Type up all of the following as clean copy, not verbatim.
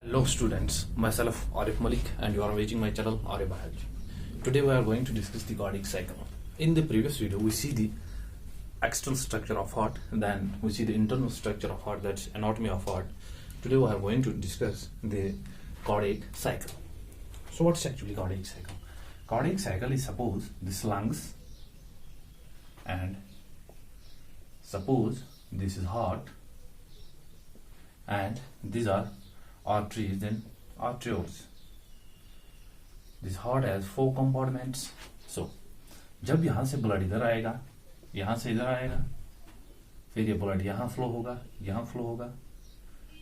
Hello students, myself Arif Malik and you are watching my channel Arif Biology. Today we are going to discuss the cardiac cycle. In the previous video we see the external structure of heart, then we see the internal structure of heart, that's anatomy of heart. Today we are going to discuss the cardiac cycle. So what's actually cardiac cycle? Cardiac cycle is suppose this lungs and suppose this is heart and these are arteries and arterioles. This heart has 4 compartments. So जब यहाँ से blood इधर आएगा, यहाँ से इधर आएगा, फिर ये ब्लड यहाँ फ्लो होगा,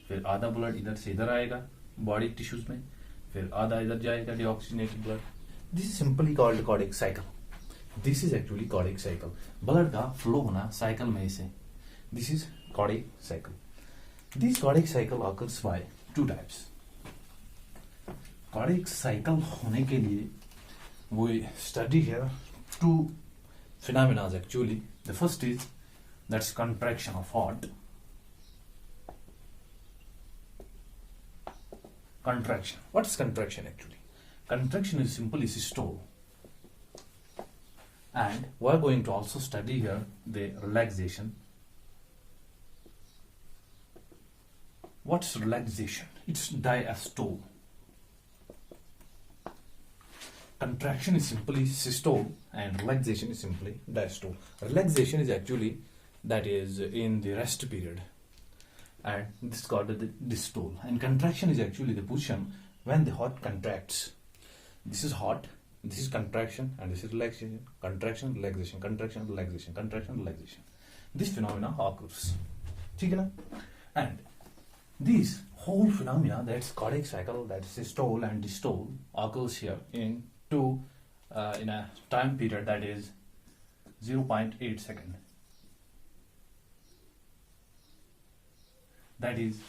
फिर आधा ब्लड इधर से इधर आएगा बॉडी टिश्यूज में, फिर आधा इधर जाएगा deoxygenated blood. This is simply called cardiac cycle. This is actually cardiac cycle. Blood का फ्लो होना साइकिल में से. This is cardiac cycle. This cardiac cycle occurs by 2 types. Cardiac cycle होने के लिए we study here 2 phenomena actually. The first is that's contraction of heart. Contraction. What is contraction actually? Contraction is simply systole. And we are going to also study here the relaxation. What's relaxation? It's diastole. Contraction is simply systole and relaxation is simply diastole. Relaxation is actually that is in the rest period and this is called the dystole, and contraction is actually the position when the heart contracts. This is heart, this is contraction and this is relaxation. Contraction, relaxation, contraction, relaxation, contraction, relaxation. This phenomena occurs. ठीक है ना? And these whole phenomena, that's cardiac cycle, that's systole and dystole, occurs here in in a time period that is 0.8 second. That is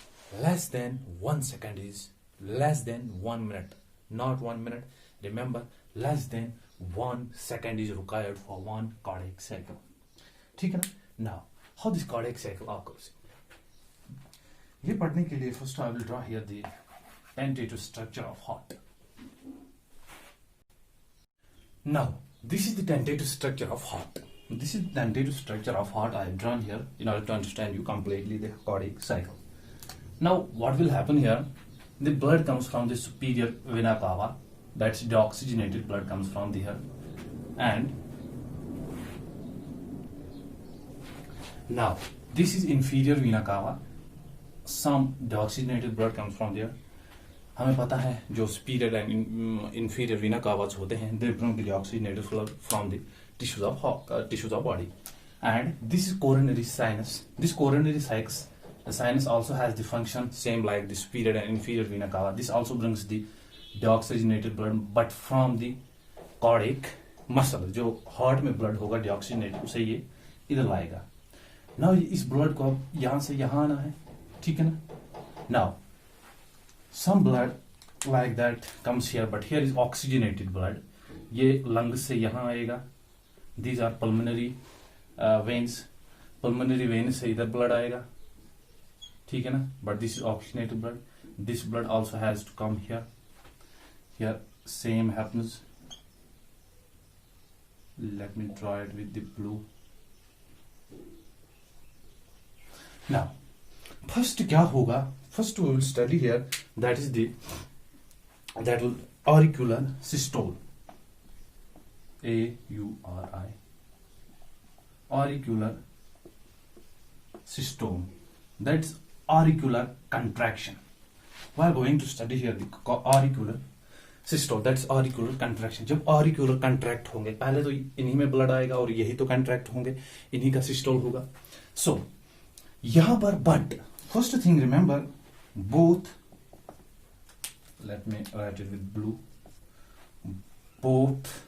less than 1 second is less than 1 minute, not 1 minute. Remember, less than 1 second is required for one cardiac cycle. ठीक है ना? Now, how this cardiac cycle occurs? ये पढ़ने के लिए first I will draw here the tentative structure of heart. Now, this is the tentative structure of heart. This is the tentative structure of heart I have drawn here in order to understand you completely the cardiac cycle. Now, what will happen here? The blood comes from the superior vena cava. That's deoxygenated blood comes from the here. And now, this is inferior vena cava. Some deoxygenated blood comes from there. हमें पता है जो superior and inferior vena cavas होते हैं, they bring the deoxygenated blood from the tissues of body. And this is coronary sinus. This coronary sinus also has the function same like the superior and inferior vena cava. This also brings the deoxygenated blood, but from the cardiac muscle. जो heart में blood होगा deoxygenated, उसे ये इधर लाएगा. Now इस blood को अब यहाँ से यहाँ आना है. ठीक है ना? Now, some blood like that comes here, but here is oxygenated blood. ये lungs से यहाँ आएगा. These are pulmonary veins. Pulmonary veins से इधर blood आएगा. ठीक है ना? But this is oxygenated blood. This blood also has to come here. Here same happens. Let me draw it with the blue. Now, first क्या होगा? First we will study here that will auricular systole. AURI. Auricular systole. That's auricular contraction. We are going to study here the auricular systole. That's auricular contraction. जब auricular contract होंगे, पहले तो इन्हीं में blood आएगा और यही तो contract होंगे, इन्हीं का systole होगा. So यहाँ पर but first thing remember both, let me write it with blue, both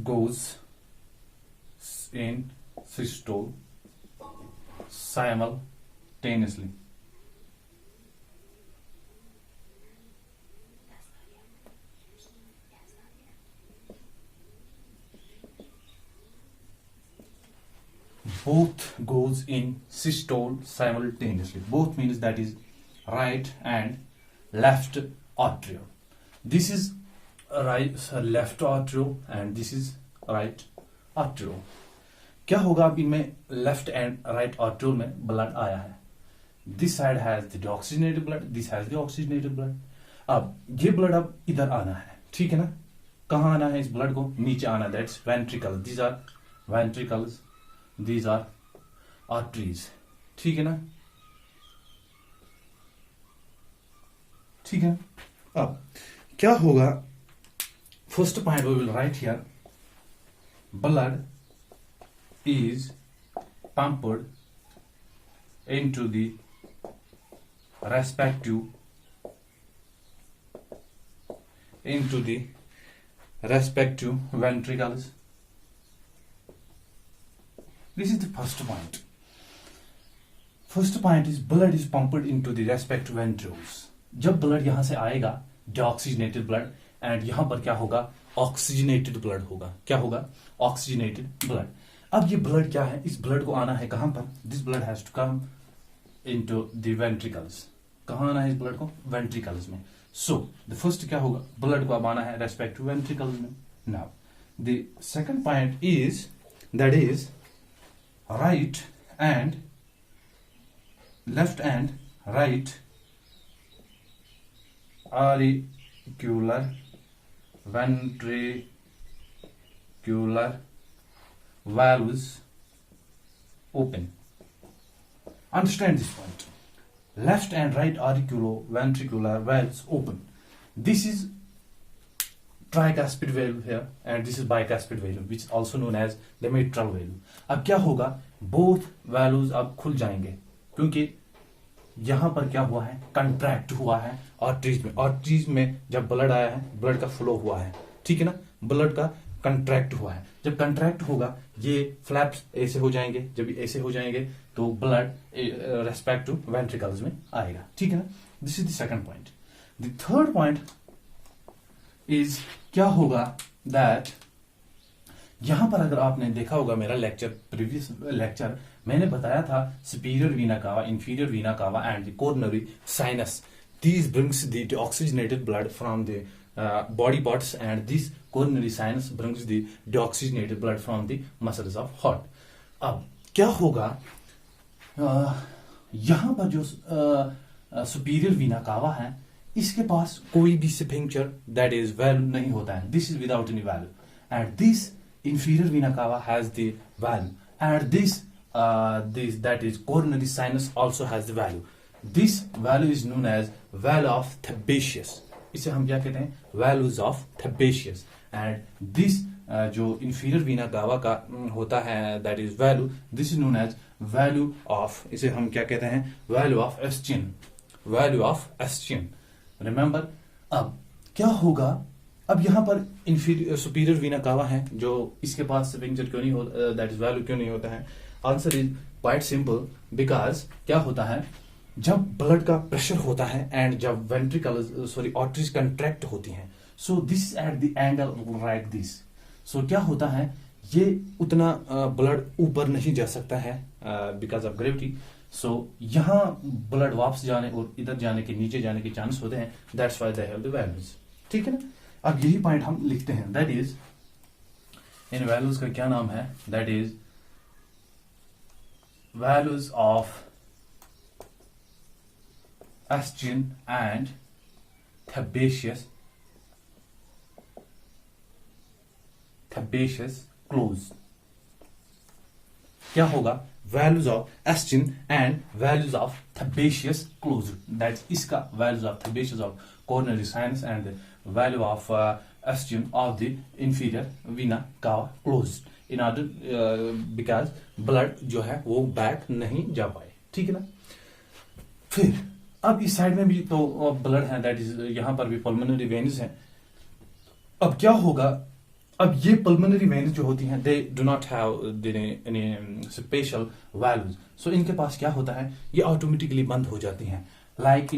goes in systole simultaneously. Both goes in systole simultaneously. Both means that is right and left arteriole. This is right left arteriole and this is right arteriole. क्या होगा अब इनमें left and right arteriole में blood आया है. This side has the deoxygenated blood, this has the oxygenated blood. अब ये blood अब इधर आना है, ठीक है ना. कहाँ आना है इस ब्लड को? नीचे आना. That's ventricle. These are ventricles, these are arteries. ठीक है ना, ठीक है. अब क्या होगा? First point we will write here, blood is pumped into the respective ventricles. This is the first point. First point is blood is pumped into the respective ventricles. जब blood यहां से आएगा डीऑक्सीजनेटेड ब्लड, एंड यहां पर क्या होगा? Oxygenated blood होगा. क्या होगा? Oxygenated blood. अब ये ब्लड क्या है? इस ब्लड को आना है कहां पर? This blood has to come into the ventricles. कहां आना है इस ब्लड को? वेंट्रिकल्स में. सो द फर्स्ट क्या होगा? ब्लड को अब आना है रेस्पेक्टिव वेंट्रिकल्स में. Now the second point is that is right and left and right auricular ventricular valves open. Understand this point. Left and right auriculoventricular valves open. This is tricuspid valve here and this is bicuspid valve, which is also known as the mitral valve. अब क्या होगा? both valves अब खुल जाएंगे क्योंकि यहां पर क्या हुआ है? कंट्रैक्ट हुआ है आर्टरीज में. आर्टरीज में जब ब्लड आया है, ब्लड का फ्लो हुआ है, ठीक है ना. ब्लड का कंट्रैक्ट हुआ है. जब कंट्रैक्ट होगा ये फ्लैप्स ऐसे हो जाएंगे. जब ऐसे हो जाएंगे तो ब्लड रेस्पेक्ट टू वेंट्रिकल्स में आएगा, ठीक है ना. This is the second point. The third point is क्या होगा? दैट यहां पर अगर आपने देखा होगा मेरा लेक्चर, प्रीवियस लेक्चर, मैंने बताया था सुपीरियर वीना कावा, इंफीरियर वीना कावा and the coronary sinus. These brings the deoxygenated blood from the body parts and this coronary sinus brings the deoxygenated blood from the muscles of heart. अब क्या होगा? यहां पर जो सुपीरियर वीना कावा है इसके पास कोई भी स्फिंक्टर दैट इज वैल्व नहीं होता है. This is without any valve and this inferior vena cava has the valve and this that is coronary sinus also has the valve. This valve is known as valve of Thebatius. इसे हम क्या कहते हैं? valves of Thebatius. and this जो inferior vena cava का होता है that is valve, this is known as valve of, इसे हम क्या कहते हैं? valve of Aestian. valve of Aestian. remember. अब क्या होगा? अब यहां पर सुपीरियर वीना कावा है जो इसके पास स्फिंक्टर क्यों नहीं होता, दैट इज वैल्यू क्यों नहीं होता है? Answer is quite simple. Because क्या होता है? जब ब्लड का प्रेशर होता है एंड जब आर्टरीज कंट्रैक्ट होती हैं, so this at the angle like this. So क्या होता है? ये उतना ब्लड ऊपर नहीं जा सकता है बिकॉज ऑफ ग्रेविटी. सो यहां ब्लड वापस जाने और इधर जाने के, नीचे जाने के चांस होते हैं. That's why they have the values. ठीक है ना. अब यही पॉइंट हम लिखते हैं. दैट इज इन वैल्यूज का क्या नाम है? That is values of Aestian and Thebatius close. क्या होगा? values of Aestian and values of Thebatius close. That's इसका values of Thebatius of coronary sinus and the value of Aestian of the inferior vena cava closed in order because blood जो है वो back नहीं जा पाए. ठीक है ना. फिर अब इस साइड में भी तो ब्लड है, दैट इज यहां पर भी पल्मोनरी वेन्स है. अब क्या होगा? अब ये पल्मोनरी वेन्स जो होती हैं they do not have any special values. So इनके पास क्या होता है? ये ऑटोमेटिकली बंद हो जाती हैं लाइक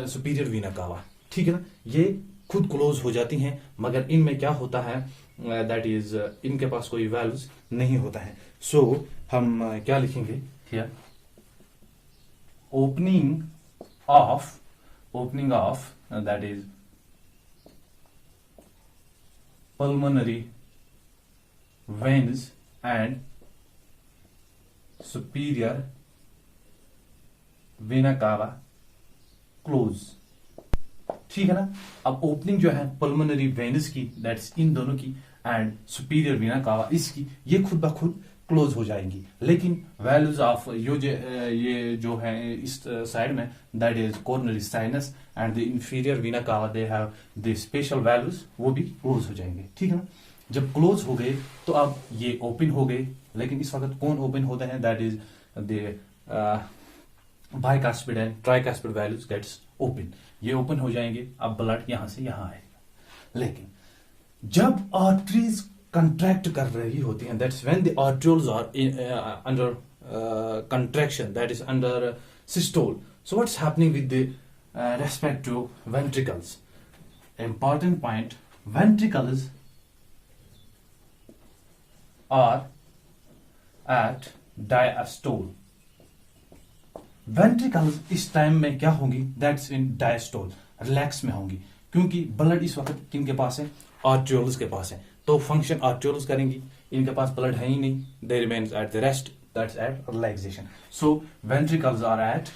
सुपीरियर वीना कावा. ठीक है ना. ये खुद क्लोज हो जाती हैं मगर इनमें क्या होता है? दैट इज इनके पास कोई वैल्यूज नहीं होता है. सो हम क्या लिखेंगे here? Opening of opening of that is pulmonary veins and superior vena cava close। ठीक है ना। अब ओपनिंग जो है पल्मोनरी वेनस की, दैट्स इन दोनों की, एंड सुपीरियर वीना कावा इसकी, ये खुद ब खुद क्लोज हो जाएंगी। लेकिन वैल्यूज ऑफ ये जो है इस साइड में, that is coronary sinus and the inferior vena cava, they have the special values, वो भी क्लोज हो जाएंगे। ठीक है ना। जब क्लोज हो गए तो अब ये ओपन हो गए, लेकिन इस वक्त कौन ओपन होते हैं, that is the bicuspid and tricuspid valves gets open, ये ओपन हो जाएंगे। अब ब्लड यहां से यहां आएगा। लेकिन जब आर्टरीज कंट्रैक्ट कर रही होती हैं, that's when the arterioles are under contraction, that is under systole. So what's happening with the respect to ventricles, important point, ventricles are at diastole. Ventricles इस टाइम में क्या होंगी, दैट्स इन डायस्टोल, रिलैक्स में होंगी, क्योंकि blood इस वक्त किन के पास है, आर्ट्रियोल्स के पास है, तो फंक्शन आर्ट्रियोल्स करेंगी। इनके पास ब्लड है ही नहीं, they remains at the rest, that's at relaxation. So ventricles are at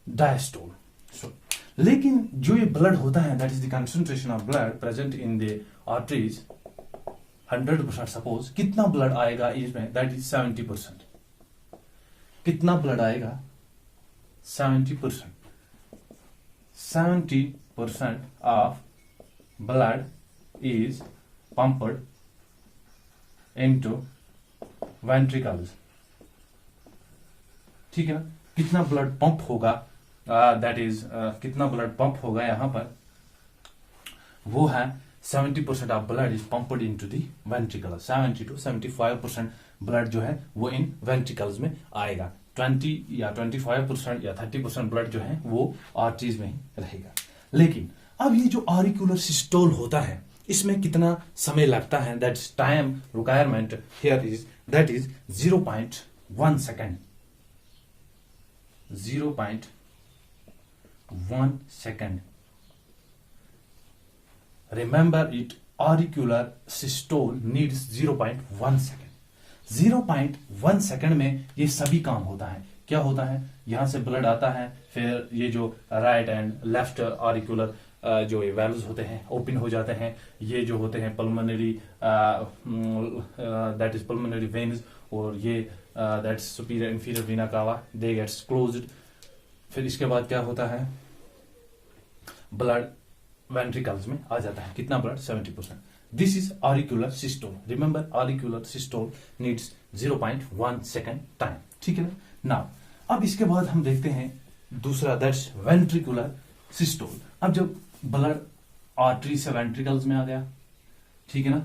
diastole. So लेकिन जो ये ब्लड होता है, that is the concentration of blood present in the arteries 100%। Suppose कितना ब्लड आएगा इसमें, दैट इज 70%। कितना ब्लड आएगा, 70%। 70% of blood is pumped into ventricles। ठीक है ना। कितना ब्लड पंप होगा, दैट इज कितना ब्लड पंप होगा यहां पर, वो है 70% of blood is pumped into the ventricle. 70 to 75% blood जो है वो इन वेंट्रिकल्स में आएगा। 20 या 25% या 30% ब्लड जो है वो आर्टरीज में ही रहेगा। लेकिन अब ये जो ऑरिक्यूलर सिस्टोल होता है, इसमें कितना समय लगता है, that's time requirement here is, that is 0.1 second. 0.1 second. Remember it, auricular systole needs 0.1 second. 0.1 second में ये सभी काम होता है। क्या होता है, यहां से ब्लड आता है, फिर ये जो राइट एंड लेफ्ट ऑरिक्यूलर जो वेल्व्स होते हैं ओपन हो जाते हैं। ये जो होते हैं pulmonary, that is pulmonary veins, और ये that's superior inferior vena cava, they gets closed. फिर इसके बाद क्या होता है, ब्लड वेंट्रिकल्स में आ जाता है। कितना blood, 70%। This is auricular systole. Remember, auricular systole needs 0.1 second time. ठीक है ना। नाउ अब इसके बाद हम देखते हैं दूसरा, दैट्स वेंट्रिकुलर सिस्टोल। अब जब ब्लड आर्टरी से वेंट्रिकल्स में आ गया, ठीक है ना,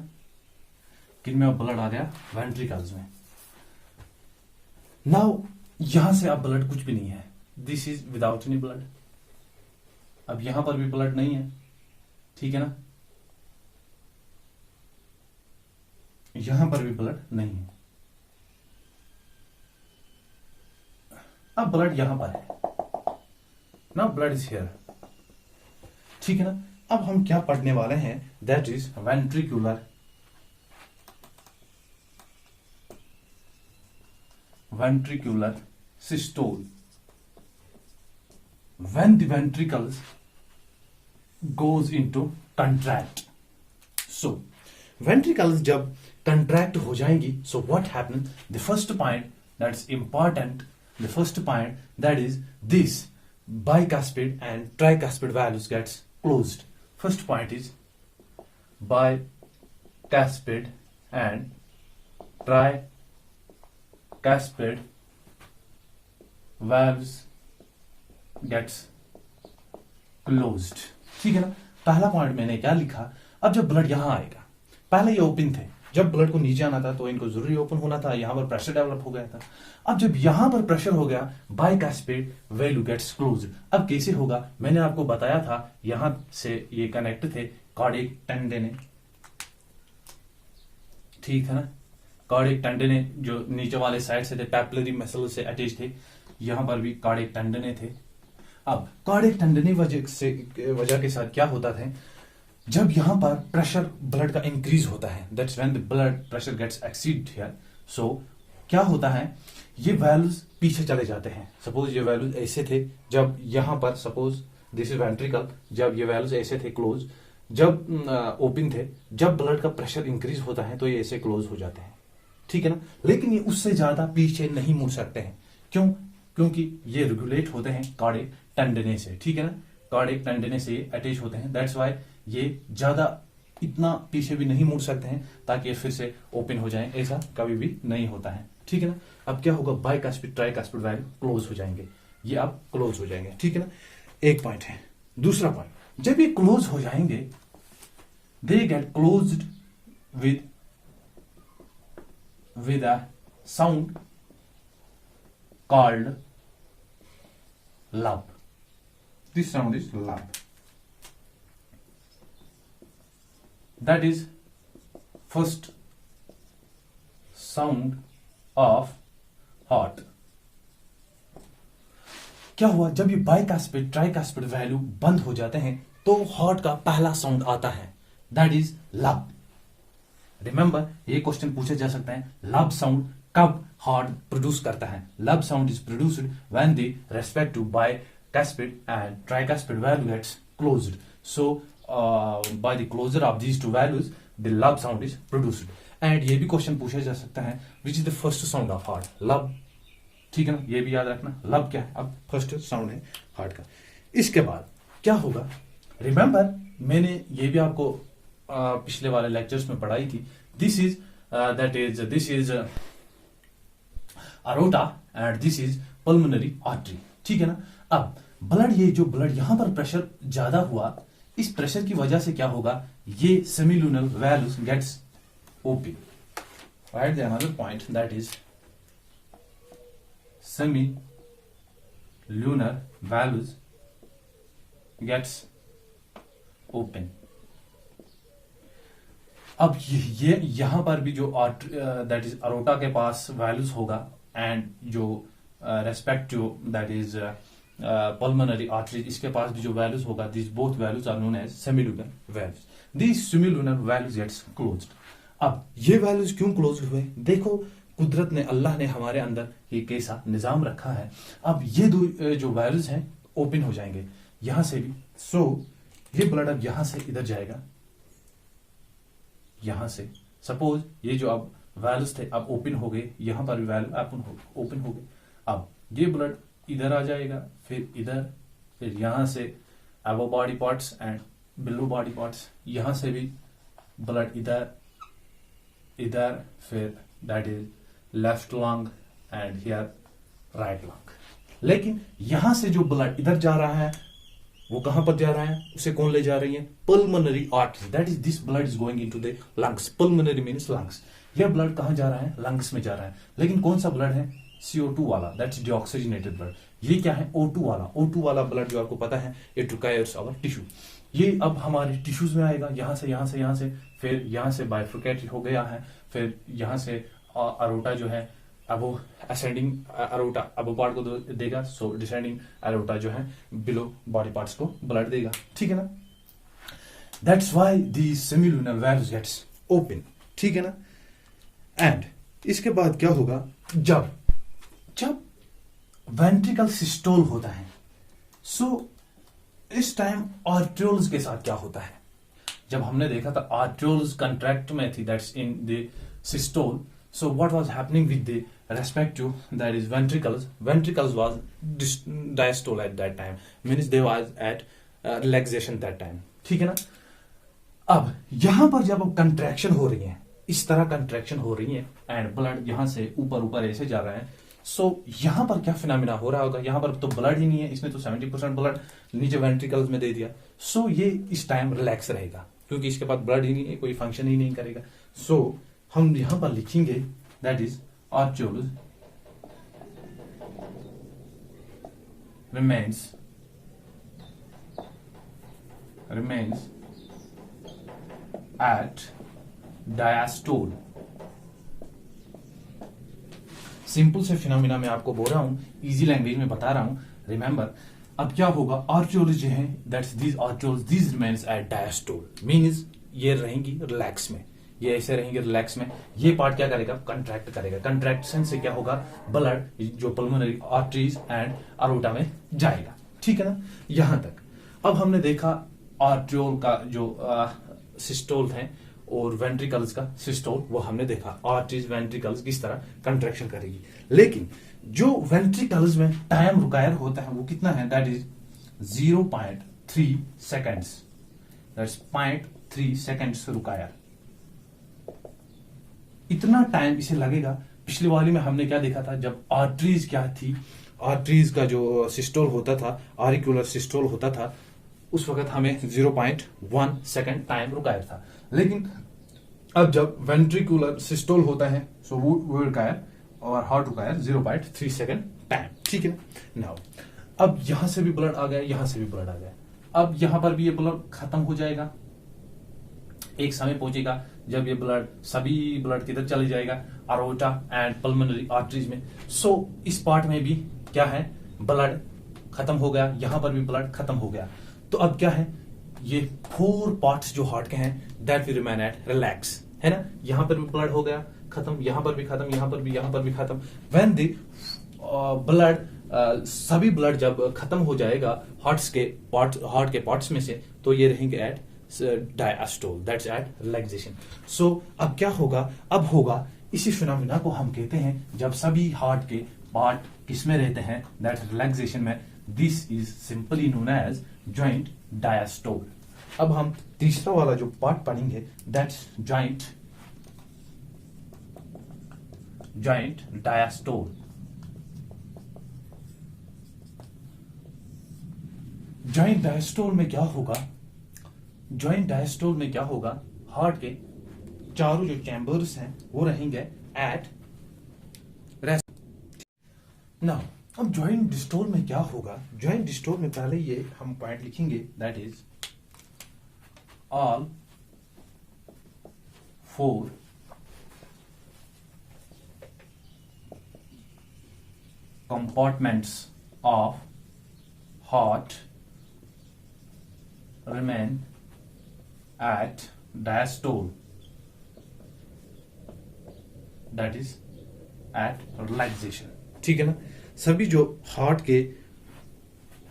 किन में ब्लड आ गया, वेंट्रिकल्स में। नाउ यहां से अब ब्लड कुछ भी नहीं है, this is without any blood. अब यहां पर भी ब्लड नहीं है, ठीक है ना, यहां पर भी ब्लड नहीं है। अब ब्लड यहां पर है ना, ब्लड इज हियर, ठीक है ना। अब हम क्या पढ़ने वाले हैं, that is ventricular systole. When the ventricles goes into contract, so ventricles जब contract हो जाएंगी, so what happens, the first point that's important, the first point that is this bicuspid and tricuspid values gets closed. First point is bicuspid and tricuspid valves gets closed. ठीक है ना। पहला point मैंने क्या लिखा, अब जब ब्लड यहां आएगा, पहले ये ओपन थे, जब ब्लड को नीचे आना था तो इनको जरूरी ओपन होना था, यहां पर प्रेशर डेवलप हो गया था। अब जब यहां पर प्रेशर हो गया, बाइकास्पिड वैल्यू गेट्स क्लोज्ड। अब कैसे होगा, मैंने आपको बताया था, यहां से ये कनेक्ट थे कार्डियक टेंडने, ठीक है ना, कार्डियक टेंडने जो नीचे वाले साइड से थे, पैपिलरी मसल से अटैच थे, यहां पर भी कार्डियक टेंडने थे। अब कार्डियक टेंडनी वजह के साथ क्या होता है, जब यहां पर प्रेशर ब्लड का इंक्रीज होता है, that's when the blood pressure gets exceed here. So क्या होता है, ये वैल्व्स पीछे चले जाते हैं। सपोज ये वैल्व्स ऐसे थे, जब यहां पर सपोज दिस इज वेंट्रिकल, जब ये वैल्व्स ऐसे थे क्लोज, जब ओपन थे, जब ब्लड का प्रेशर इंक्रीज होता है तो ये ऐसे क्लोज हो जाते हैं, ठीक है ना। लेकिन ये उससे ज्यादा पीछे नहीं मुड़ सकते हैं। क्यों? क्योंकि ये रेगुलेट होते हैं कार्डियक टेंडनी से, ठीक है ना, कार्डियक टेंडनी से अटैच होते हैं। दैट्स वाई ये ज्यादा इतना पीछे भी नहीं मुड़ सकते हैं ताकि ये फिर से ओपन हो जाएं, ऐसा कभी भी नहीं होता है, ठीक है ना। अब क्या होगा, बाइकास्पिड ट्राइकास्पिड वाल्व क्लोज हो जाएंगे, ये अब क्लोज हो जाएंगे, ठीक है ना। एक पॉइंट है। दूसरा पॉइंट, जब ये क्लोज हो जाएंगे, they get closed with a sound called lub. This sound is lub. That is first sound of heart. क्या हुआ, जब ये बाइकास्पिड ट्राइकास्पिड वैल्यू बंद हो जाते हैं तो हार्ट का पहला साउंड आता है, दैट इज लब। रिमेंबर, ये क्वेश्चन पूछा जा सकता है, लब साउंड कब हार्ट प्रोड्यूस करता है? Lub sound is produced when the respective bicuspid and tricuspid valve gets closed. So by the closure of these two valves the lub sound is produced. And ये भी question पूछा जा सकता है, which is the first sound of heart? Lub, ठीक है ना, ये भी याद रखना, लब क्या है, अब फर्स्ट साउंड है हार्ट का। इसके बाद क्या होगा, रिमेंबर मैंने ये भी आपको पिछले वाले लेक्चर्स में पढ़ाई थी, this is aorta and this is pulmonary artery, ठीक है ना। अब ब्लड, ये जो ब्लड यहां पर प्रेशर ज्यादा हुआ, इस प्रेशर की वजह से क्या होगा, ये semilunar valves gets open. Write the another point, that is semilunar valves gets open। अब ये यहां पर भी जो दैट इज अरोटा के पास वैल्यूज होगा एंड जो respect to that is pulmonary artery, इसके पास भी जो वैल्यूज होगा, this both valves are known as semilunar valves. This semilunar valves gets closed. अब ये वैल्यूज क्यों क्लोज्ड हुए? देखो, कुदरत ने, अल्लाह ने हमारे अंदर एक ऐसा निजाम रखा है, अब ये दो जो वैल्व्स हैं ओपन हो जाएंगे यहां से भी। सो ये ब्लड अब यहां से इधर जाएगा, यहां से सपोज ये जो अब वैल्व्स थे अब ओपन हो गए, यहां पर भी वैल्व ओपन हो गए। अब ये ब्लड इधर आ जाएगा, फिर इधर, फिर यहां से above body parts and below body parts, यहां से भी ब्लड इधर इधर, फिर that is left lung and here right lung. लेकिन यहां से जो ब्लड इधर जा रहा है वो कहां पर जा रहा है, उसे कौन ले जा रही है? Pulmonary artery, that is this blood is going into the lungs. Pulmonary means lungs. यह ब्लड कहां जा रहा है? लंग्स में जा रहा है। लेकिन कौन सा ब्लड है? CO2 वाला, दैट्स डीऑक्सीजनेटेड ब्लड। ये क्या है? O2 वाला। O2 वाला ब्लड जो आपको पता है, इट रिक्वायर्स आवर टिश्यू। ये अब हमारे टिश्यूज में आएगा, यहां से यहां से यहां से, फिर यहां से बाइफर्केट हो गया है, फिर यहां से अरोटा जो है above ascending aorta above part को देगा, सो डिसेंडिंग अरोटा जो है बिलो बॉडी पार्ट्स को ब्लड देगा, ठीक है ना। That's why the semilunar valves gets open, ठीक है ना। एंड इसके बाद क्या होगा, जब वेंट्रिकल सिस्टोल होता है, सो इस टाइम आर्ट्रियोल्स के साथ क्या होता है? जब हमने देखा था आर्ट्रियोल्स कंट्रैक्ट में थी, that's in the systole. So what was happening with the respect to that is ventricles? Ventricles was diastole at that time, means they was at relaxation that time, ठीक है ना। अब यहां पर जब कंट्रैक्शन हो रही है, इस तरह कंट्रैक्शन हो रही है एंड ब्लड यहां से ऊपर ऊपर ऐसे जा रहा है, सो यहां पर क्या फिनोमिना हो रहा होगा? यहां पर तो ब्लड ही नहीं है, इसमें तो 70% ब्लड नीचे वेंट्रिकल्स में दे दिया, सो ये इस टाइम रिलैक्स रहेगा क्योंकि इसके बाद ब्लड ही नहीं है, कोई फंक्शन ही नहीं करेगा। सो हम यहां पर लिखेंगे that is arterioles remains at diastole। Simple से फिनोमिना में आपको बोल रहा हूं, इजी लैंग्वेज में बता रहा हूं। रिमेंबर, अब क्या होगा, आर्ट्रियोल्स जो है that's these arterioles these remains at diastole means ये रहेंगी रिलैक्स में, ये ऐसे रहेंगे रिलैक्स में। ये पार्ट क्या करेगा, कंट्रैक्ट करेगा। कंट्रैक्शन से क्या होगा, ब्लड जो पल्मोनरी आर्टरीज एंड अरोटा में जाएगा। ठीक है ना, यहां तक। अब हमने देखा आर्ट्रियोल का जो सिस्टोल है और वेंट्रिकल्स का सिस्टोल, वो हमने देखा आर्टरीज वेंट्रिकल्स किस तरह कंट्रैक्शन करेगी। लेकिन जो वेंट्रिकल्स में टाइम रिक्वायर होता है वो कितना है, that is 0.3 seconds, that's 0.3 seconds require. इतना टाइम इसे लगेगा। पिछली वाली में हमने क्या देखा था, जब आर्टरीज क्या थी, आर्टरीज का जो सिस्टोल होता था, आरिकुलर सिस्टोल होता था, उस वक्त हमें 0.1 सेकेंड टाइम रिक्वायर था। लेकिन अब जब वेंट्रिकुलर सिस्टोल होता है सो वो रिक्वायर और हार्ट रिक्वायर 0.3 सेकेंड टाइम। ठीक है नाउ, अब यहां से भी ब्लड आ गया, यहां से भी ब्लड आ गया। अब यहां पर भी ये ब्लड खत्म हो जाएगा। एक समय पहुंचेगा जब ये ब्लड, सभी ब्लड किधर चले जाएगा, अरोटा एंड पल्मोनरी आर्टरीज में। सो इस पार्ट में भी क्या है, ब्लड खत्म हो गया, यहां पर भी ब्लड खत्म हो गया। तो अब क्या है, ये 4 पार्ट्स जो हार्ट के हैं that will remain at relax, है ना। यहां पर भी ब्लड हो गया खत्म, यहां पर भी खत्म, यहां पर भी खत्म। व्हेन द ब्लड सभी ब्लड जब खत्म हो जाएगा हार्ट के पार्ट्स में से, तो ये रहेंगे at diastole, that's at relaxation. So अब क्या होगा, अब होगा इसी फिनोमिना को हम कहते हैं जब सभी हार्ट के पार्ट किसमें रहते हैं, दैट्स रिलैक्सेशन में। This is simply known as joint diastole. अब हम तीसरा वाला जो पार्ट पढ़ेंगे that's joint diastole. Joint diastole में क्या होगा, जॉइंट डायस्टोल में क्या होगा, हार्ट के चारों जो चैम्बर्स हैं वो रहेंगे एट रेस्ट। नाउ अब जॉइंट डिस्टोल में क्या होगा, जॉइंट डिस्टोल में पहले ये हम पॉइंट लिखेंगे, that is all 4 compartments of heart remain at diastole, that is at relaxation। ठीक है ना, सभी जो हार्ट के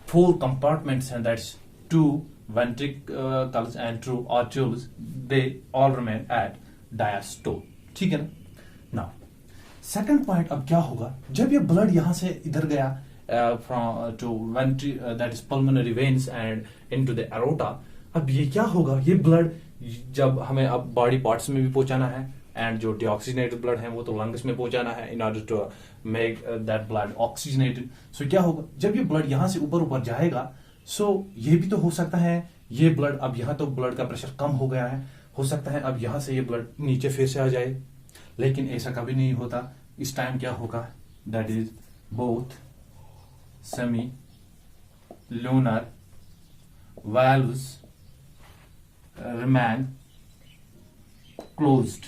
4 कंपार्टमेंट्स हैं, that's 2 ventricles and 2 arterioles, they all remain at diastole। ठीक है ना। नाउ सेकंड पॉइंट, अब क्या होगा, जब ये ब्लड यहां से इधर गया from two ventricle that is pulmonary veins and into the aorta, अब ये क्या होगा, ये ब्लड जब हमें अब बॉडी पार्ट्स में भी पहुंचाना है एंड जो डिऑक्सीजनेटेड ब्लड है वो तो लंग्स में पहुंचाना है in order to make that blood oxygenated. So क्या होगा, जब ये ब्लड यहां से ऊपर जाएगा, सो ये भी तो हो सकता है ये ब्लड, अब यहां तो ब्लड का प्रेशर कम हो गया है, हो सकता है अब यहां से ये ब्लड नीचे फिर से आ जाए, लेकिन ऐसा कभी नहीं होता। इस टाइम क्या होगा, that is both semi lunar valves remain closed.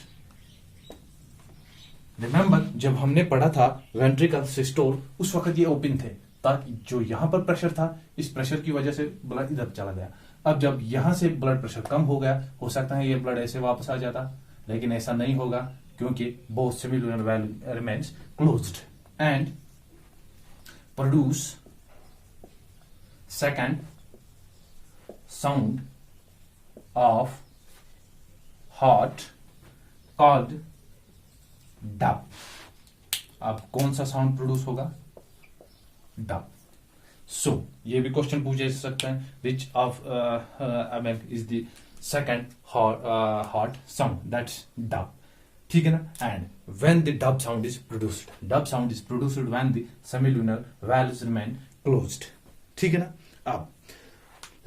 Remember जब हमने पढ़ा था वेंट्रिकल सिस्टोल, उस वक्त ये ओपन थे, ताकि जो यहां पर प्रेशर था, इस प्रेशर की वजह से ब्लड इधर चला गया। अब जब यहां से ब्लड प्रेशर कम हो गया, हो सकता है ये ब्लड ऐसे वापस आ जाता, लेकिन ऐसा नहीं होगा क्योंकि both semilunar valve remains closed and produce second sound of heart called dub। अब कौन सा साउंड प्रोड्यूस होगा, डब। सो ये भी क्वेश्चन पूछा जा सकता है, which of is the second heart sound, that's dub. ठीक है ना। And when the dub sound is produced, dub sound is produced when the semilunar valves remain closed. ठीक है ना। अब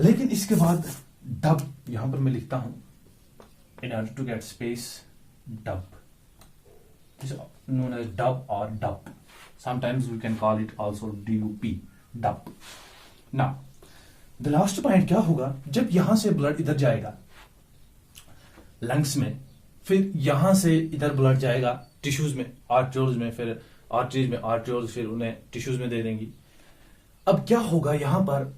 लेकिन इसके बाद डब यहां पर मैं लिखता हूं in order to get space, dub is known as dub or dub. Sometimes we can call it also DUP, dub. Now, the last point क्या होगा, जब यहां से ब्लड इधर जाएगा लंग्स में, फिर यहां से इधर ब्लड जाएगा टिश्यूज में, आर्ट्रियोल्स में, फिर आर्टरीज में, आर्ट्रियोल्स फिर उन्हें टिश्यूज में दे देंगी। अब क्या होगा यहां पर,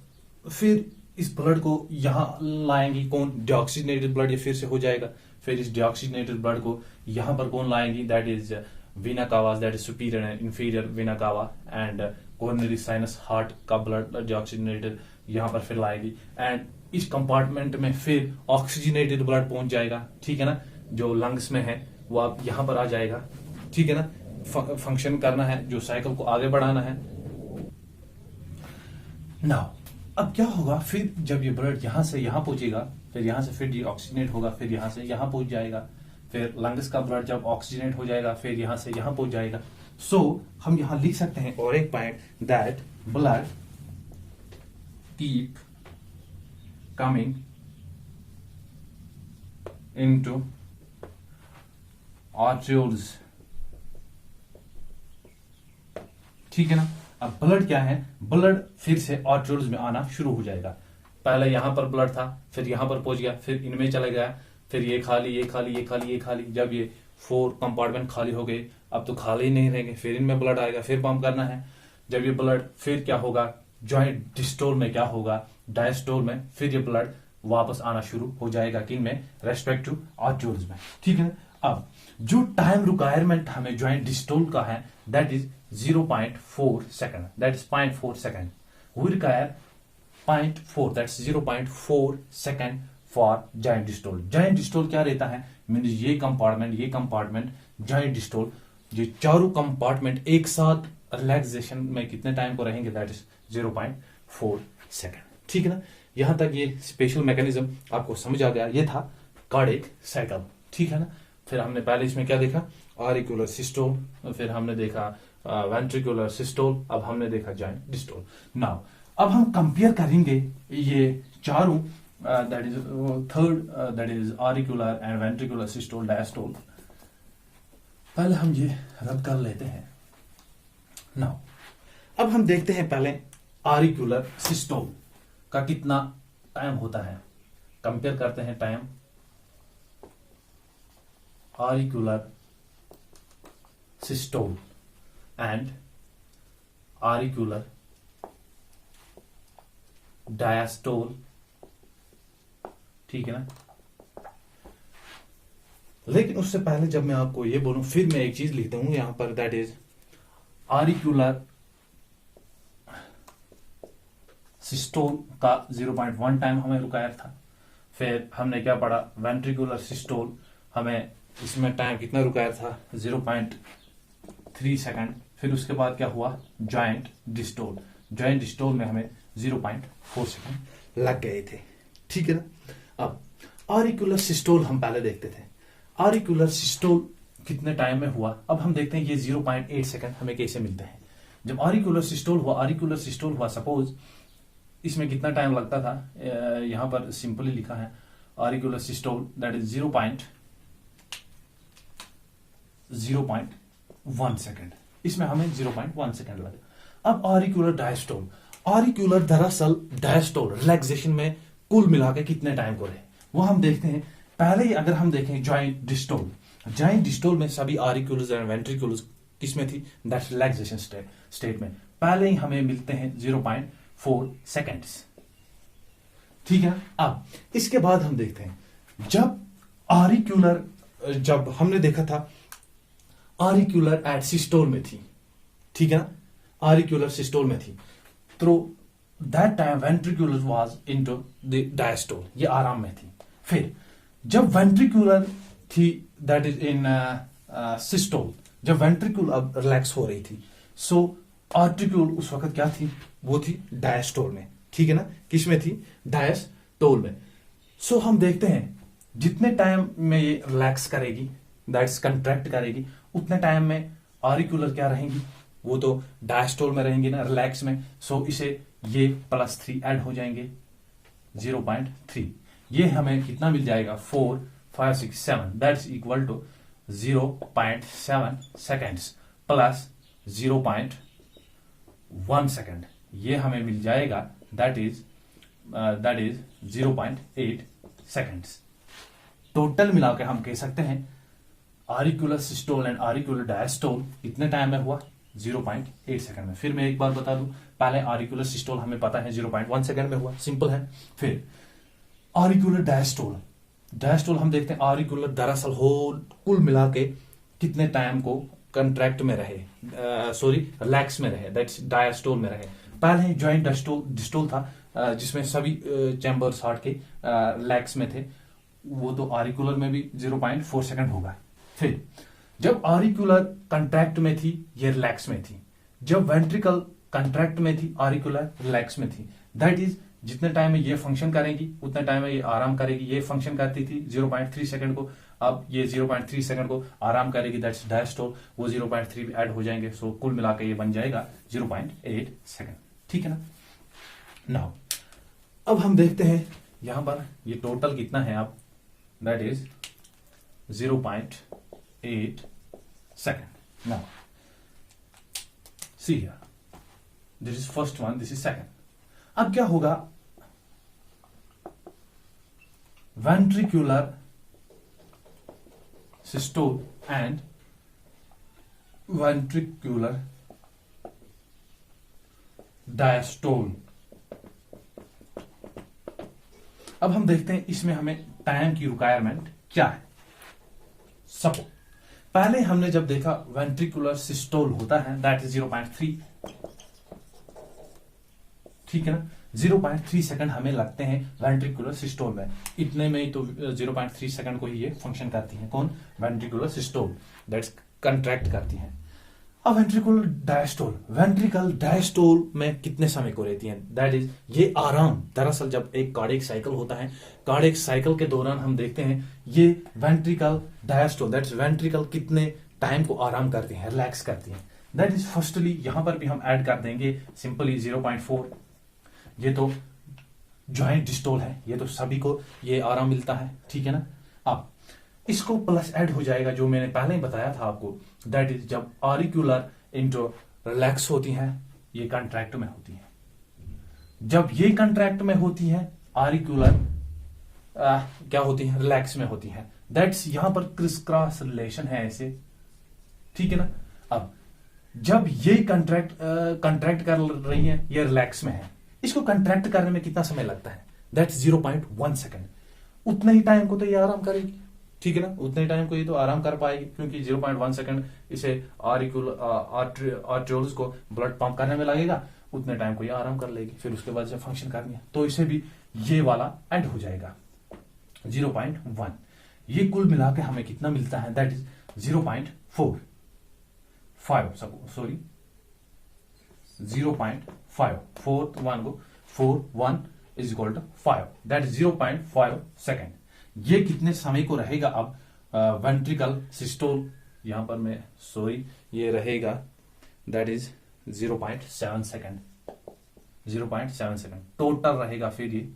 फिर इस ब्लड को यहां लाएंगी कौन, डिऑक्सीजनेटेड ब्लड, ये फिर से हो जाएगा। फिर इस डिऑक्सीजनेटेड ब्लड को यहां पर कौन लाएंगी, दैट इज वीना कावा, that is superior and inferior vena कावा एंड कोरोनरी साइनस, हार्ट का ब्लड डिऑक्सीजनेटेड यहां पर फिर लाएगी। एंड इस कंपार्टमेंट में फिर ऑक्सीजनेटेड ब्लड पहुंच जाएगा, ठीक है ना, जो लंग्स में है वो आप यहां पर आ जाएगा, ठीक है ना। फंक्शन करना है, जो साइकिल को आगे बढ़ाना है। नाउ अब क्या होगा, फिर जब ये ब्लड यहां से यहां पहुंचेगा, फिर यहां से फिर ऑक्सीजनेट होगा, फिर यहां से यहां पहुंच जाएगा, फिर लंग्स का ब्लड जब ऑक्सीजनेट हो जाएगा फिर यहां से यहां पहुंच जाएगा। सो हम यहां लिख सकते हैं और एक point, that blood keep coming into arterioles, ठीक है ना। अब ब्लड क्या है, ब्लड फिर से आर्टरियोल्स में आना शुरू हो जाएगा। पहले यहां पर ब्लड था, फिर यहां पर पहुंच गया, फिर इनमें चला गया, फिर ये खाली ये खाली ये खाली ये खाली, जब ये 4 कंपार्टमेंट खाली हो गए, अब तो खाली ही नहीं रहेंगे, फिर इनमें ब्लड आएगा, फिर पंप करना है। जब ये ब्लड फिर क्या होगा, जॉइंट डिस्टोल में क्या होगा, डायस्टोल में, फिर ये ब्लड वापस आना शुरू हो जाएगा, किन में, रेस्पेक्ट टू आर्टरियोल्स में, ठीक है। अब जो टाइम रिक्वायरमेंट हमें जॉइंट डिस्टोल का है, that is 0.4 second, that is 0.4 second. We require 0.4, that's 0.4 second for joint diastole. Joint diastole क्या रहता है, मीन ये कंपार्टमेंट जॉइंट डिस्टोल, ये चारों कंपार्टमेंट एक साथ रिलैक्सेशन में कितने टाइम को रहेंगे, दैट इज 0.4 सेकंड, ठीक है ना। यहां तक ये स्पेशल मैकेनिज्म आपको समझ आ गया, ये था कार्डियक साइकिल, ठीक है ना। फिर हमने पहले इसमें क्या देखा, ऑरिकुलर सिस्टोल, फिर हमने देखा वेंट्रिकुलर सिस्टोल, अब हमने देखा जॉइंट डिस्टोल। नाउ अब हम कंपेयर करेंगे ये चारों, that is third, that is auricular and ventricular systole diastole. पहले हम ये रद्द कर लेते हैं। नाउ अब हम देखते हैं पहले ऑरिकुलर सिस्टोल का कितना टाइम होता है, कंपेयर करते हैं time auricular systole and auricular diastole, ठीक है ना। लेकिन उससे पहले जब मैं आपको ये बोलूं, फिर मैं एक चीज लिखता हूं यहां पर, दैट इज ऑरिकुलर सिस्टोल का 0.1 टाइम हमें रिक्वायर था। फिर हमने क्या पढ़ा, वेंट्रिकुलर सिस्टोल, हमें इसमें टाइम कितना रिक्वायर था, 0.3 सेकंड। फिर उसके बाद क्या हुआ, जॉइंट डिस्टोल, जॉइंट डिस्टोल में हमें 0.4 सेकंड लग गए थे, ठीक है ना। अब ऑरिकुलर सिस्टोल हम पहले देखते थे, ऑरिकुलर सिस्टोल कितने टाइम में हुआ। अब हम देखते हैं ये 0.8 सेकंड हमें कैसे मिलते हैं। जब ऑरिकुलर सिस्टोल हुआ, सपोज इसमें कितना टाइम लगता था, यहां पर सिंपली लिखा है auricular systole, that is 0.1 second, इसमें हमें 0.1 सेकंड लगे। अब ऑरिकुलर डायस्टोल, ऑरिकुलर दरअसल डायस्टोल रिलैक्सेशन में कुल मिलाकर कितने टाइम को रहे वो हम देखते हैं। पहले ही अगर हम देखें जॉइंट डिस्टोल, जॉइंट डिस्टोल में सभी ऑरिकुलर्स एंड वेंट्रिकुलर्स किसमें थी, दैट रिलैक्सेशन स्टेट में, पहले ही हमें मिलते हैं 0.4 सेकंड्स, ठीक है। अब इसके बाद हम देखते हैं जब ऑरिकुलर, जब हमने देखा था ऑरिकुलर एट सिस्टोल में थी, ठीक है ना, ऑरिकुलर सिस्टोल में थी, तो that time ventricular was into the diastole, ये आराम में थी। फिर जब वेंट्रिकुलर थी, दैट इज इन सिस्टोल, जब वेंट्रिकुल अब रिलैक्स हो रही थी, सो आर्टिक्यूल उस वक्त क्या थी, वो थी डायस्टोल में, ठीक है ना। किस में थी, डायस्टोल में। सो हम देखते हैं जितने टाइम में ये रिलैक्स करेगी, दैट्स कंट्रैक्ट करेगी, उतने टाइम में ऑरिकुलर क्या रहेंगी, वो तो डायस्टोल में रहेंगी ना, रिलैक्स में। सो इसे ये +3 ऐड हो जाएंगे, 0.3, ये हमें कितना मिल जाएगा, 4, 5, 6, 7, that's equal to 0.7 seconds plus 0.1 second, ये हमें मिल जाएगा, दैट इज 0.8 सेकेंड्स। टोटल मिलाकर हम कह सकते हैं auricular systole and auricular diastole कितने टाइम में हुआ, 0.8 सेकंड में। फिर मैं एक बार बता दूं, पहले ऑरिकुलर सिस्टोल हमें पता है 0.1 सेकंड में हुआ, सिंपल है। फिर ऑरिकुलर डायस्टोल, डायस्टोल हम देखते हैं ऑरिकुलर दरअसल होल कुल मिला के कितने टाइम को कंट्रैक्ट में रहे, रिलैक्स में रहे, दैट्स डायस्टोल में रहे। पहले ज्वाइंट डिस्टोल था जिसमें सभी चैम्बर्स हार्ट के रिलैक्स में थे, वो तो ऑरिकुलर में भी 0.4 सेकंड होगा। फिर जब ऑरिकुलर कंट्रैक्ट में थी ये रिलैक्स में थी, जब वेंट्रिकल कंट्रैक्ट में थी ऑरिकुलर रिलैक्स में थी, दैट इज जितने टाइम में ये फंक्शन करेगी उतने टाइम में ये आराम करेगी। ये फंक्शन करती थी 0.3 सेकंड को, अब ये 0.3 सेकंड को आराम करेगी, दैट्स डायस्टोल, वो 0.3 ऐड हो जाएंगे, सो कुल मिलाकर ये बन जाएगा 0.8 सेकंड, ठीक है ना। नाउ अब हम देखते हैं यहां पर ये टोटल कितना है, अब that is 0.8 second. Now, see here. This is first one, this is second. अब क्या होगा, ventricular systole and ventricular diastole। अब हम देखते हैं इसमें हमें टाइम की रिक्वायरमेंट क्या है। सपोज पहले हमने जब देखा वेंट्रिकुलर सिस्टोल होता है दैट इज 0.3, ठीक है ना, 0.3 सेकंड हमें लगते हैं वेंट्रिकुलर सिस्टोल में। इतने में ही तो 0.3 सेकंड को ही ये फंक्शन करती है, कौन, वेंट्रिकुलर सिस्टोल, दैट्स कंट्रैक्ट करती है। अब वेंट्रिकुलर डायस्टोल, वेंट्रिकल डायस्टोल में कितने समय को रहती है, दैट इज ये आराम, दरअसल जब एक कार्डियक साइकिल होता है, कार्डियक साइकिल के दौरान हम देखते हैं ये वेंट्रिकल डायस्टोल, दैट्स वेंट्रिकल कितने टाइम को आराम करती है, रिलैक्स करती है, दैट इज फर्स्टली यहां पर भी हम ऐड कर देंगे सिंपली 0.4। ये तो ज्वाइंट डिस्टोल है, ये तो सभी को ये आराम मिलता है, ठीक है ना। अब इसको प्लस ऐड हो जाएगा जो मैंने पहले ही बताया था आपको, दैट इज जब ऑरिकुलर इंटो रिलैक्स होती हैं ये कंट्रैक्ट में होती है, जब ये कंट्रैक्ट में होती है ऑरिकुलर क्या होती है, रिलैक्स में होती है, दैट्स यहां पर क्रिस क्रॉस रिलेशन है ऐसे, ठीक है ना। अब जब ये कंट्रैक्ट कर रही है ये रिलैक्स में है, इसको कंट्रैक्ट करने में कितना समय लगता है, दैट्स 0.1 सेकंड। उतने ही टाइम को तो ये आराम करेगी, ठीक है ना, उतने टाइम को ये तो आराम कर पाएगी क्योंकि 0.1 सेकंड इसे आर्ट्रियोल्स को ब्लड पंप करने में लगेगा, उतने टाइम को ये आराम कर लेगी, फिर उसके बाद जब फंक्शन करनी है तो इसे भी ये वाला ऐड हो जाएगा 0.1। ये कुल मिला के हमें कितना मिलता है, that is 0.45, sorry 0.5, 4 1 is equal to 5, that is 0.5 second. ये कितने समय को रहेगा, अब वेंट्रिकल सिस्टोल यहां पर मैं सॉरी ये रहेगा that is 0.7 second, 0.7 second total रहेगा, फिर ये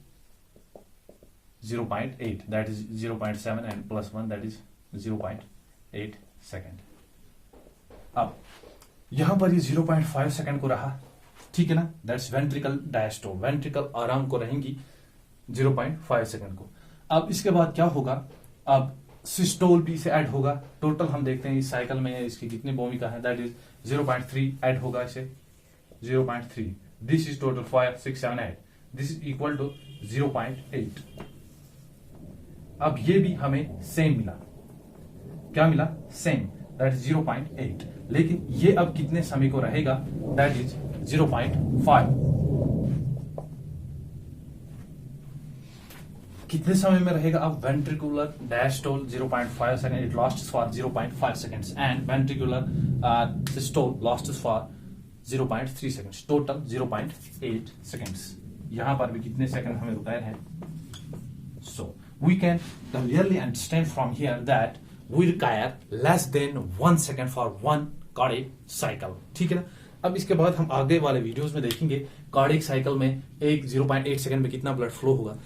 0.8 that is 0.7 and +1 that is 0.8 second. अब यहां पर ये 0.5 सेकेंड को रहा, ठीक है ना, दैट्स वेंट्रिकल डायस्टोल, वेंट्रिकल आराम को रहेंगी 0.5 सेकेंड को। अब इसके बाद क्या होगा, अब सिस्टोल भी से ऐड होगा, टोटल हम देखते हैं इस साइकिल में इसकी कितनी भूमिका है, दैट इज 0.3 ऐड होगा इसे 0.3, this is total 5 6 7 8, this is equal to 0.8। अब ये भी हमें सेम मिला, क्या मिला, सेम, दैट इज 0.8, लेकिन ये अब कितने समय को रहेगा, दैट इज 0.5। कितने समय में रहेगा, अब ventricular diastole 0.5 second, it lasts for 0.5 seconds and ventricular systole lasts for 0.3 seconds, total 0.8 seconds. यहां पर भी कितने सेकंड हमें रिक्वायर है, so we can clearly understand from here that we require less than 1 second for 1 cardiac cycle, ठीक है ना। अब इसके बाद हम आगे वाले वीडियोस में देखेंगे कार्डियक साइकिल में एक 0.8 सेकंड में कितना ब्लड फ्लो होगा,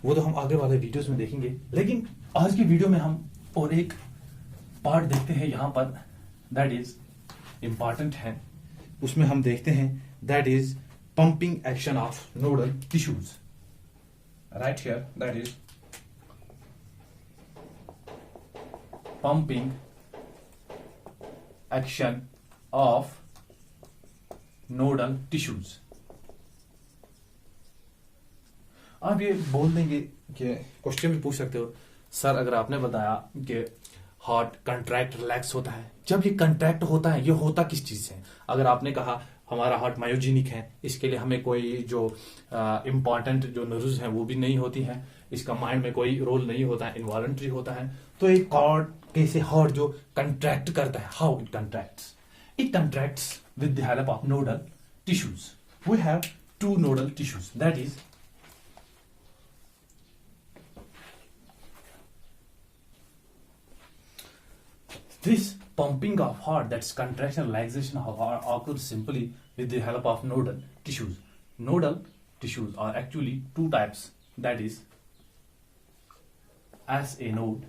वो तो हम आगे वाले वीडियोस में देखेंगे। लेकिन आज की वीडियो में हम और एक पार्ट देखते हैं यहां पर, दैट इज इंपॉर्टेंट है, उसमें हम देखते हैं that is pumping action of nodal tissues, right here, that is pumping action of nodal tissues. आप ये बोल देंगे कि क्वेश्चन भी पूछ सकते हो, सर अगर आपने बताया कि हार्ट कंट्रैक्ट रिलैक्स होता है, जब ये कंट्रैक्ट होता है ये होता किस चीज से? अगर आपने कहा हमारा हार्ट मायोजेनिक है, इसके लिए हमें कोई जो इम्पॉर्टेंट जो नर्व्स हैं वो भी नहीं होती हैं, इसका माइंड में कोई रोल नहीं होता है, इनवॉलंटरी होता है। तो एक हार्ट कैसे हार्ट जो कंट्रैक्ट करता है, how it contracts with the help of nodal tissues. We have two nodal tissues, that is this pumping of heart, that's contraction relaxation of heart, occurs simply with the help of nodal tissues. Nodal tissues are actually two types, that is SA node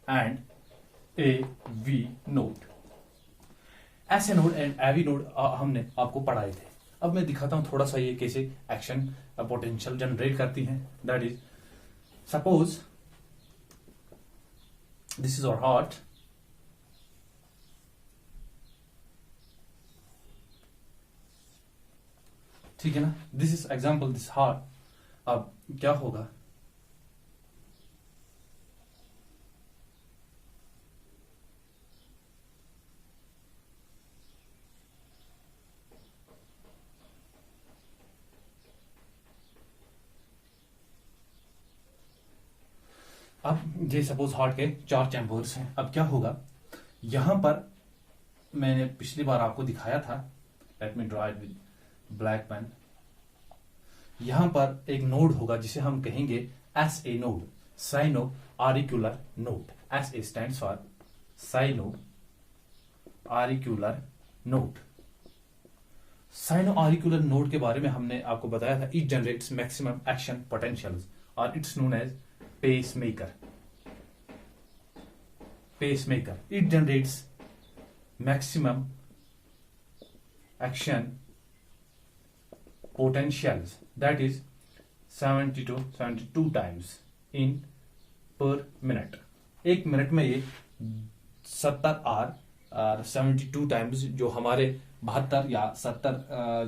and AV node. SA node and AV node हमने आपको पढ़ाए थे। अब मैं दिखाता हूं थोड़ा सा ये कैसे एक्शन पोटेंशियल जनरेट करती हैं। That is suppose this is our heart, ठीक है ना, this is example this heart. अब क्या होगा, अब ये सपोज हार्ट के 4 चैम्बर्स हैं। अब क्या होगा, यहां पर मैंने पिछली बार आपको दिखाया था, let me draw it with black pen. यहां पर एक नोड होगा जिसे हम कहेंगे S A node, sino auricular node. S A stands for sino auricular node. Sino auricular node के बारे में हमने आपको बताया था, it generates maximum action potentials और it's known as pacemaker. Pacemaker, it generates maximum action potentials, that is 70 to 72 times in per minute। एक minute में ये 70 और 72 टाइम्स जो हमारे 72 या 70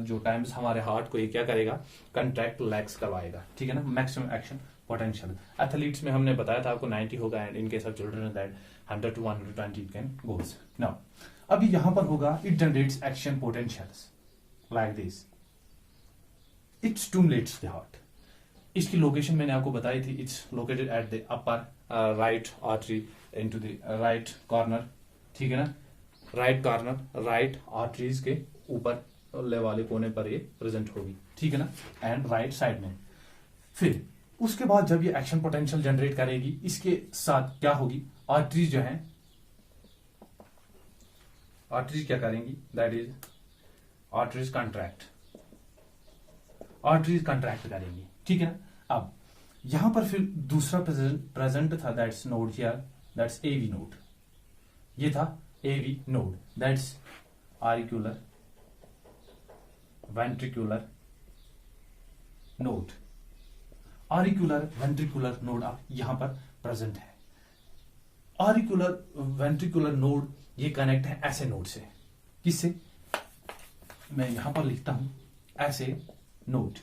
जो टाइम्स हमारे हार्ट को ये क्या करेगा, कंट्रैक्ट रिलैक्स करवाएगा। ठीक है ना, मैक्सिमम एक्शन पोटेंशियल। एथलीट्स में हमने बताया था आपको 90 होगा, and in case of children that 100 to 120 it can goes. Now अभी यहां पर होगा it generates action potentials like this, it stimulates the heart. इसकी लोकेशन मैंने आपको बताई थी, it's located at the upper right artery into the right corner. ठीक है ना, राइट कॉर्नर, राइट आर्टरीज के ऊपर वाले कोने पर ये प्रेजेंट होगी। ठीक है ना, एंड राइट साइड में। फिर उसके बाद जब ये एक्शन पोटेंशियल जनरेट करेगी, इसके साथ क्या होगी, आर्टरीज जो है, आर्टरीज क्या करेंगी, that is arteries contract, arteries contract करेंगी। ठीक है ना। अब यहां पर फिर दूसरा प्रेजेंट था, that's node here, that's AV node. ये था AV node, that's auricular ventricular node. Auricular ventricular node अब यहां पर प्रेजेंट है। आरिक्यूलर वेंट्रिकुलर नोड ये कनेक्ट है ऐसे नोड से, किससे, मैं यहां पर लिखता हूं ऐसे नोड।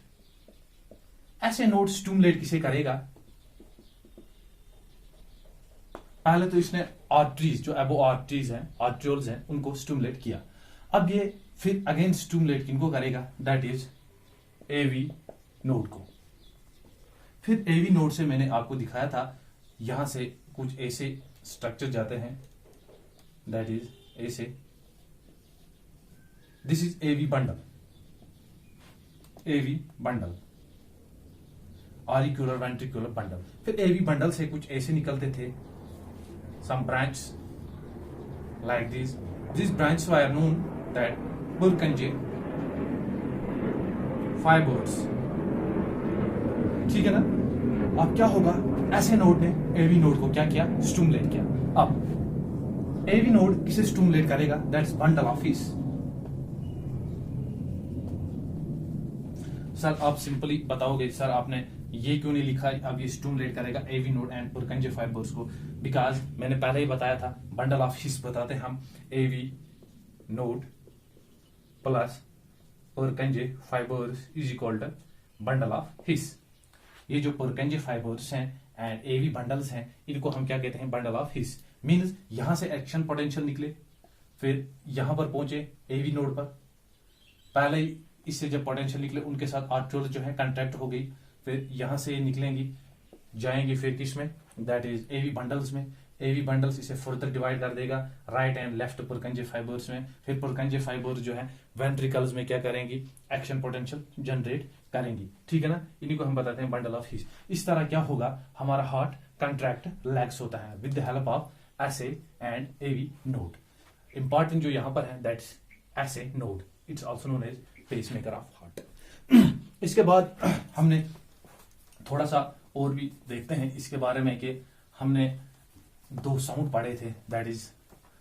ऐसे नोड स्टिमुलेट किसे करेगा, पहले तो इसने आर्टरीज जो एबो आर्टरीज हैं, आर्ट्रियोल्स हैं, उनको स्टिमुलेट किया। अब ये फिर अगेन स्टिमुलेट किनको करेगा, दैट इज एवी नोड को। फिर एवी नोड से मैंने आपको दिखाया था, यहां से कुछ ऐसे स्ट्रक्चर जाते हैं, दैट इज ऐसे, this is AV bundle, AV bundle, auricular ventricular bundle. फिर एवी बंडल से कुछ ऐसे निकलते थे, some branch like this, these branches were known that Purkinje fibers। ठीक है ना। अब क्या होगा, ऐसे नोड ने एवी नोड को क्या किया, स्टिमुलेट किया। अब एवी नोड किसे स्टिमुलेट करेगा, that's bundle of fish. Sir आप सिंपली बताओगे, सर आपने ये क्यों नहीं लिखा, अब ये स्टिमुलेट करेगा एवी नोड एंड पुरकंजे फाइबर्स को, बिकॉज मैंने पहले ही बताया था, बंडल ऑफ हिस बताते हम AV node plus Purkinje fibers is equal to bundle of His। ये जो Purkinje fibers हैं एंड एवी बंडल्स हैं, इनको हम क्या कहते हैं? Bundle of his. मीन्स यहां से एक्शन पोटेंशियल निकले, फिर यहां पर पहुंचे एवी नोड पर, पहले इससे जब पोटेंशियल निकले उनके साथ आर्टोल जो है कंट्रैक्ट हो गई, फिर यहां से निकलेंगी, जाएंगे फिर किस में? दैट इज एवी बंडल्स में। एवी बंडल्स इसे फर्दर डिवाइड कर देगा right and left Purkinje fibres में। फिर Purkinje फाइबर्स जो है वेंट्रिकल्स में क्या करेंगी? एक्शन पोटेंशियल जनरेट करेंगी। ठीक है ना? इन्हीं को हम बताते हैं बंडल ऑफ हिस। इस तरह क्या होगा? हमारा हार्ट कंट्रैक्ट लैग्स होता है with the help of SA and AV node. Important जो यहां पर है that's SA node, it's also known as pacemaker of heart. इसके बाद हमने थोड़ा सा और भी देखते हैं इसके बारे में कि हमने दो साउंड पढ़े थे, दैट इज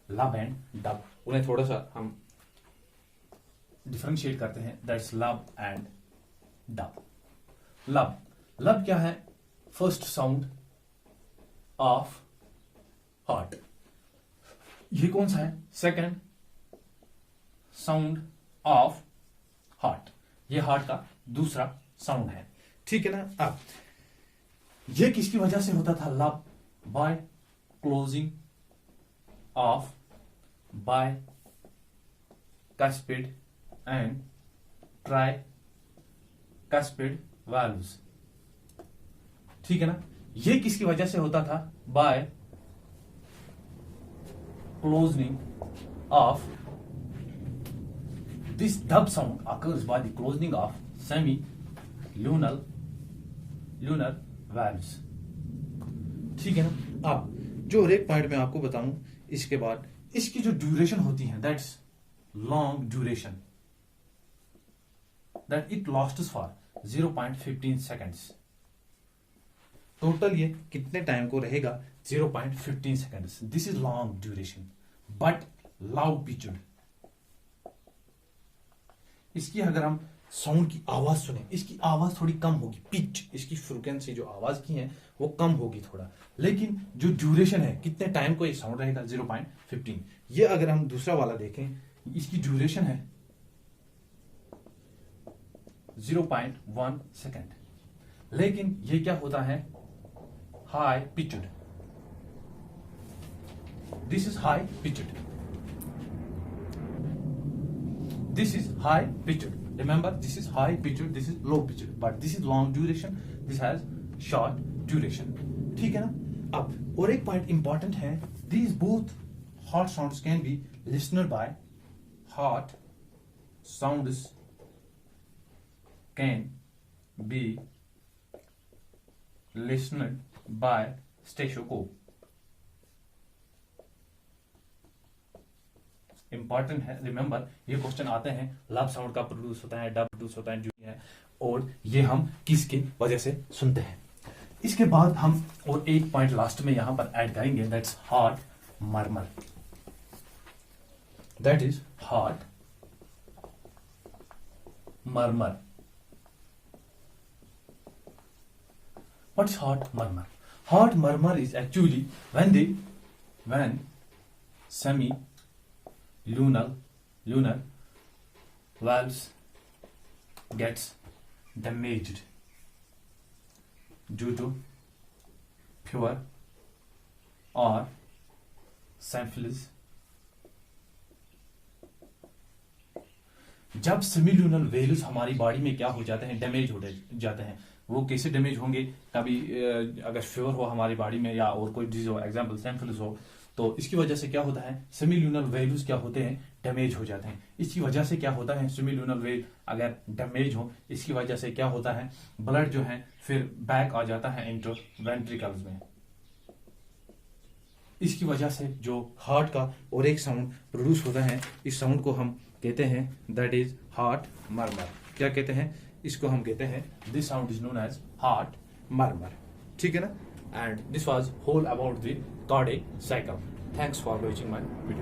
लब एंड डब। उन्हें थोड़ा सा हम डिफरेंशिएट करते हैं, दैट्स लब एंड डब। लब क्या है? First sound of heart. ये कौन सा है? Second sound of heart. ये हार्ट का दूसरा साउंड है। ठीक है ना? अब ये किसकी वजह से होता था? लब by closing of bicuspid and tricuspid valves। ठीक है ना? ये किसकी वजह से होता था? By closing of this dub sound occurs by the closing of semi-lunar valves। ठीक है ना? अब जो और एक पॉइंट मैं आपको बताऊं इसके बाद, इसकी जो ड्यूरेशन होती है that's long duration, that it lasts for 0.15 seconds. Total ये कितने टाइम को रहेगा? 0.15 seconds. This is long duration but loud pitched. इसकी अगर हम साउंड की आवाज सुने, इसकी आवाज थोड़ी कम होगी, पिच, इसकी फ्रीक्वेंसी जो आवाज की है वो कम होगी थोड़ा, लेकिन जो ड्यूरेशन है कितने टाइम को ये साउंड रहेगा? 0.15। ये अगर हम दूसरा वाला देखें, इसकी ड्यूरेशन है 0.1 सेकेंड, लेकिन ये क्या होता है? High pitched. This is high pitched, this is high pitched, remember this is high pitched, this is low pitched, but this is long duration, this has short duration। ठीक है ना? अब और एक पॉइंट इंपॉर्टेंट है, these both heart sounds can be listened by heart sounds can be listened by stethoscope। Important है, remember ये question आते हैं, लब साउंड का प्रोड्यूस होता है, डब प्रोड्यूस होता है, जो है, और ये हम किसकी वजह से सुनते हैं। इसके बाद हम और एक पॉइंट लास्ट में यहां पर ऐड करेंगे, that's heart murmur. That is heart murmur. What's heart murmur? Heart murmur is actually when semi-lunar valves gets damaged due to fever or syphilis। जब सेमील्यूनर वेल्स हमारी बॉडी में क्या हो जाते हैं? डैमेज हो जाते हैं। वो कैसे डैमेज होंगे? कभी अगर फीवर हो हमारी बॉडी में या और कोई डिजीज हो, एग्जांपल सिफिलिस हो, तो इसकी वजह से क्या होता है? सेमील्यूनर वेल्स क्या होते हैं? डैमेज हो जाते हैं। इसकी वजह से क्या होता है? सेमील्यूनर वेल अगर डैमेज हो, इसकी वजह से क्या होता है? ब्लड जो है फिर बैक आ जाता है इंटू वेंट्रिकल्स में। इसकी वजह से जो हार्ट का और एक साउंड प्रोड्यूस होता है, इस साउंड को हम कहते हैं दैट इज हार्ट मर्मर। क्या कहते हैं इसको? हम कहते हैं this sound is known as heart murmur. ठीक है ना? And this was whole about the cardiac cycle. Thanks for watching my video.